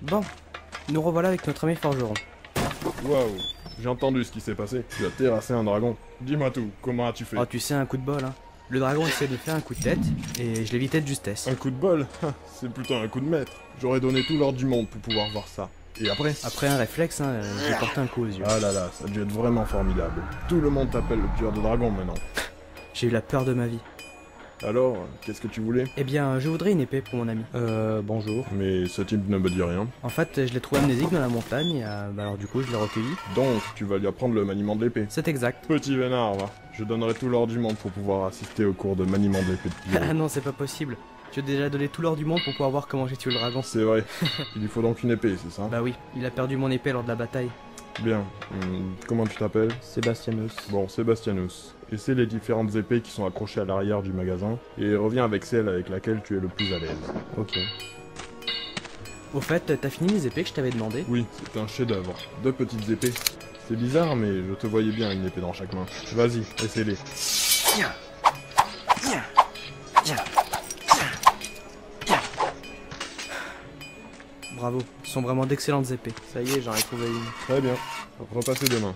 Bon, nous revoilà avec notre ami forgeron. Waouh, j'ai entendu ce qui s'est passé. Tu as terrassé un dragon. Dis-moi tout, comment as-tu fait? Oh, tu sais, un coup de bol, hein. Le dragon essaie de faire un coup de tête, et je l'évitais de justesse. Un coup de bol? C'est plutôt un coup de maître. J'aurais donné tout l'or du monde pour pouvoir voir ça. Et après? Après un réflexe, hein, j'ai porté un coup aux yeux. Ah là là, ça a dû être vraiment formidable. Tout le monde t'appelle le tueur de dragons maintenant. J'ai eu la peur de ma vie. Alors, qu'est-ce que tu voulais? Eh bien, je voudrais une épée pour mon ami. Bonjour. Mais ce type ne me dit rien. En fait, je l'ai trouvé amnésique dans la montagne, alors du coup, je l'ai recueilli. Donc, tu vas lui apprendre le maniement de l'épée. C'est exact. Petit vénard, va. Je donnerai tout l'or du monde pour pouvoir assister au cours de maniement de l'épée de Ah Pyro. non, c'est pas possible. Tu as déjà donné tout l'or du monde pour pouvoir voir comment j'ai tué le dragon. C'est vrai. Il lui faut donc une épée, c'est ça? Bah oui, il a perdu mon épée lors de la bataille. Bien. Comment tu t'appelles? Sébastianus. Bon, Sébastianus. Essaie les différentes épées qui sont accrochées à l'arrière du magasin, et reviens avec celle avec laquelle tu es le plus à l'aise. Ok. Au fait, t'as fini les épées que je t'avais demandé? Oui, c'est un chef-d'œuvre. 2 petites épées. C'est bizarre, mais je te voyais bien une épée dans chaque main. Vas-y, essaie-les. Bravo, ce sont vraiment d'excellentes épées. Ça y est, j'en ai trouvé une. Très bien. Repassez demain.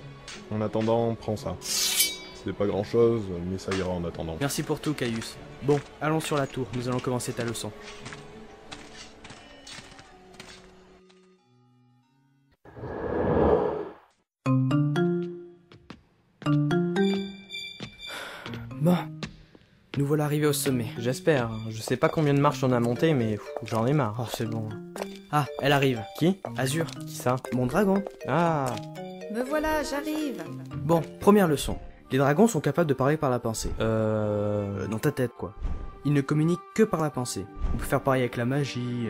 En attendant, prends ça. C'est pas grand-chose, mais ça ira en attendant. Merci pour tout, Caius. Bon, allons sur la tour, nous allons commencer ta leçon. Bon, nous voilà arrivés au sommet. J'espère. Je sais pas combien de marches on a monté, mais j'en ai marre. Oh, c'est bon. Ah, elle arrive. Qui? Azur, Qui ça? mon dragon. Ah, Me voilà, j'arrive. Bon, première leçon. Les dragons sont capables de parler par la pensée. Dans ta tête, quoi. Ils ne communiquent que par la pensée. On peut faire pareil avec la magie,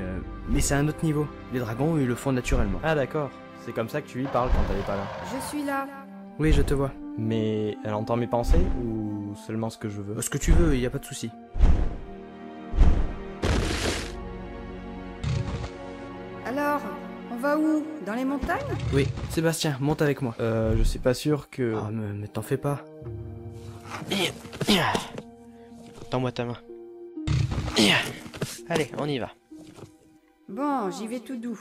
mais c'est à un autre niveau. Les dragons, ils le font naturellement. ah d'accord. C'est comme ça que tu lui parles quand elle est pas là. Je suis là. Oui, je te vois. Mais elle entend mes pensées ou seulement ce que je veux? Ce que tu veux, y a pas de souci. Alors, on va où? Dans les montagnes? Oui, Sébastien, monte avec moi. Je suis pas sûr que... Ah, mais t'en fais pas. Tends-moi ta main. Allez, on y va. Bon, j'y vais tout doux.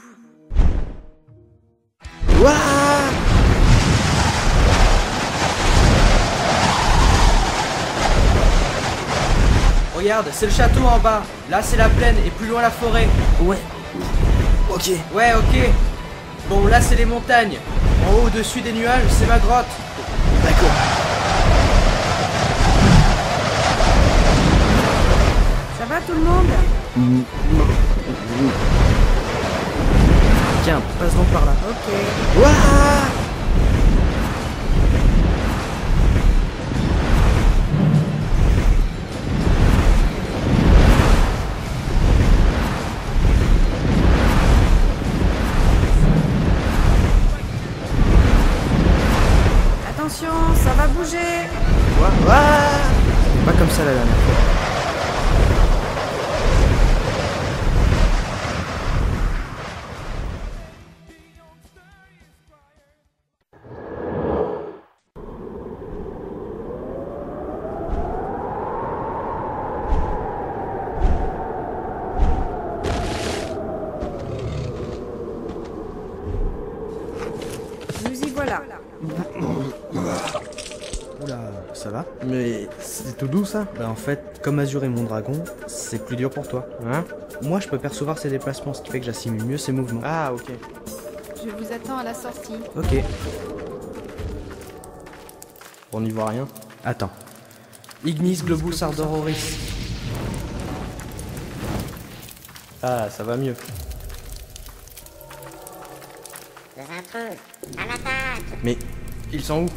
Regarde, c'est le château en bas. Là, c'est la plaine et plus loin la forêt. Ouais. Ok. Ouais, ok. Bon, là, c'est les montagnes. En haut, au-dessus des nuages, c'est ma grotte. D'accord. Ça va tout le monde? Tiens, passe donc par là. Ok. Attention, ça va bouger. C'est pas comme ça la dernière fois. Nous y voilà. Oula, ça va? Mais c'est tout doux ça? Bah en fait, comme Azur est mon dragon, c'est plus dur pour toi. Hein? Moi, je peux percevoir ses déplacements, ce qui fait que j'assimile mieux ses mouvements. Ah ok. Je vous attends à la sortie. Ok. On n'y voit rien. Attends. Ignis Globus Ardororis. Ah, ça va mieux. Mais ils sont où?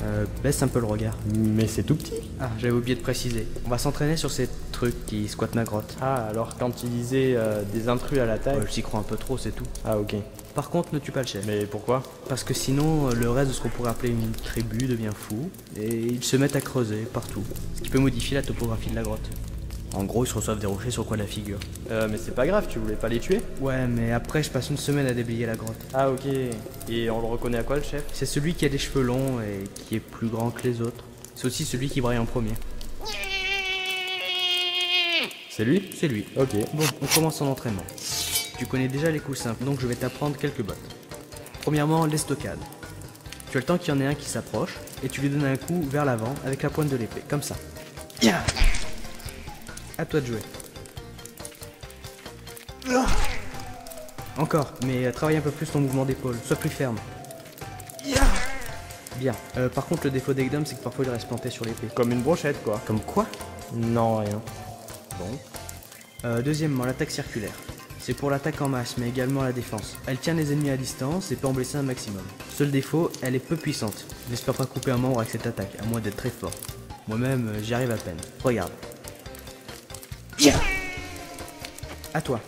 Baisse un peu le regard. Mais c'est tout petit. Ah, j'avais oublié de préciser. On va s'entraîner sur ces trucs qui squattent ma grotte. Ah, alors quand il disait des intrus à la taille... Ouais, je s'y crois un peu trop, c'est tout. Ah ok. Par contre, ne tue pas le chef. Mais pourquoi? Parce que sinon, le reste de ce qu'on pourrait appeler une tribu devient fou, et ils se mettent à creuser partout, ce qui peut modifier la topographie de la grotte. En gros, ils se reçoivent des rochers sur le coin de la figure. Mais c'est pas grave, tu voulais pas les tuer? Ouais, mais après, je passe une semaine à déblayer la grotte. Ah ok. Et on le reconnaît à quoi le chef? C'est celui qui a les cheveux longs et qui est plus grand que les autres. C'est aussi celui qui braille en premier. C'est lui? C'est lui. Ok. Bon, on commence son entraînement. tu connais déjà les coups simples, donc je vais t'apprendre quelques bottes. Premièrement, l'estocade. Tu as le temps qu'il y en ait un qui s'approche, et tu lui donnes un coup vers l'avant avec la pointe de l'épée, comme ça. À toi de jouer. Encore, mais travaille un peu plus ton mouvement d'épaule, sois plus ferme. Bien. Par contre, le défaut d'Ekdom, c'est que parfois il reste planté sur l'épée. Comme une brochette, quoi. Comme quoi? Non, rien. Bon. Deuxièmement, l'attaque circulaire. C'est pour l'attaque en masse, mais également la défense. Elle tient les ennemis à distance et peut en blesser un maximum. Seul défaut, elle est peu puissante. N'espère pas couper un membre avec cette attaque, à moins d'être très fort. Moi-même, j'y arrive à peine. Regarde. À toi.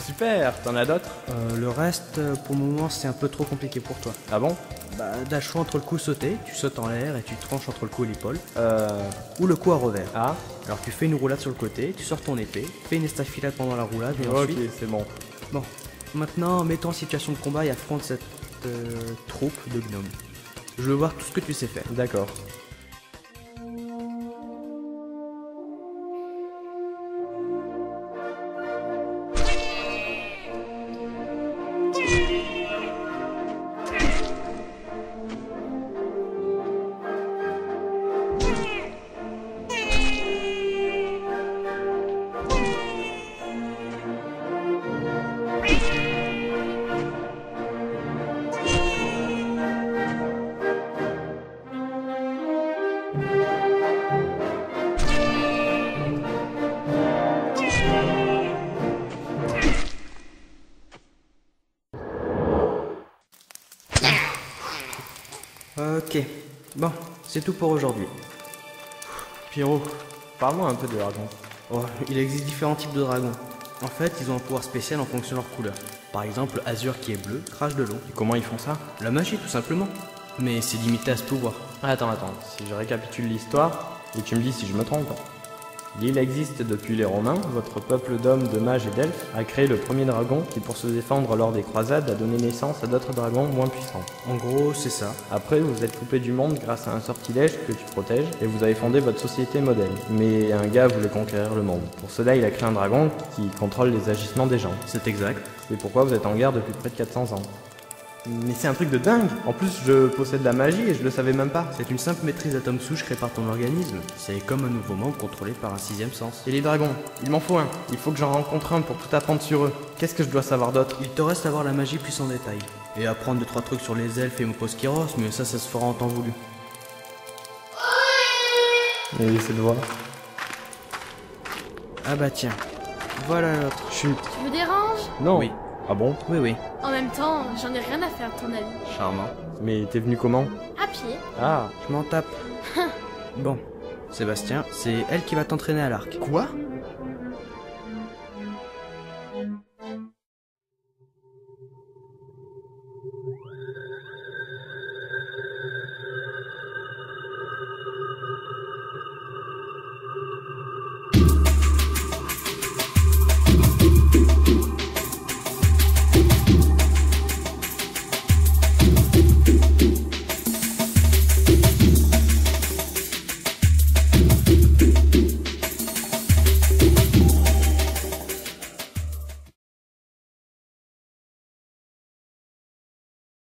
Super, t'en as d'autres? Le reste, pour le moment, c'est un peu trop compliqué pour toi. Ah bon? Bah, dash entre le coup sauté, tu sautes en l'air et tu tranches entre le cou et l'épaule. Ou le coup à revers. Ah, Alors tu fais une roulade sur le côté, tu sors ton épée, fais une estafilade pendant la roulade et ok, ensuite... c'est bon. Bon, maintenant mets-toi en situation de combat et affronte cette troupe de gnomes. Je veux voir tout ce que tu sais faire. D'accord. Ok, bon, c'est tout pour aujourd'hui. Pyro, parle-moi un peu de dragon. Oh, il existe différents types de dragons. En fait, ils ont un pouvoir spécial en fonction de leur couleur. Par exemple, Azur qui est bleu, crache de l'eau. Et comment ils font ça? La magie tout simplement. Mais c'est limité à ce pouvoir. Attends, si je récapitule l'histoire, et tu me dis si je me trompe. L'île existe depuis les Romains, votre peuple d'hommes, de mages et d'elfes a créé le premier dragon qui, pour se défendre lors des croisades, a donné naissance à d'autres dragons moins puissants. En gros, c'est ça. Après, vous vous êtes coupé du monde grâce à un sortilège que tu protèges, et vous avez fondé votre société modèle. Mais un gars voulait conquérir le monde. Pour cela, il a créé un dragon qui contrôle les agissements des gens. C'est exact. C'est pourquoi vous êtes en guerre depuis près de 400 ans. Mais c'est un truc de dingue! En plus, je possède la magie et je le savais même pas. C'est une simple maîtrise d'atomes souches créée par ton organisme. C'est comme un nouveau membre contrôlé par un sixième sens. Et les dragons, il m'en faut un. Il faut que j'en rencontre un pour tout apprendre sur eux. Qu'est-ce que je dois savoir d'autre? Il te reste à voir la magie plus en détail. Et apprendre 2-3 trucs sur les elfes et Moposkiros, mais ça se fera en temps voulu. Mais c'est de voir. Ah bah tiens. Voilà l'autre. Chut. Tu me déranges? Non. Oui. Ah bon? Oui, oui. En même temps, j'en ai rien à faire de ton avis. Charmant. Mais t'es venu comment? À pied. Ah. Je m'en tape. Bon. Sébastien, c'est elle qui va t'entraîner à l'arc. Quoi?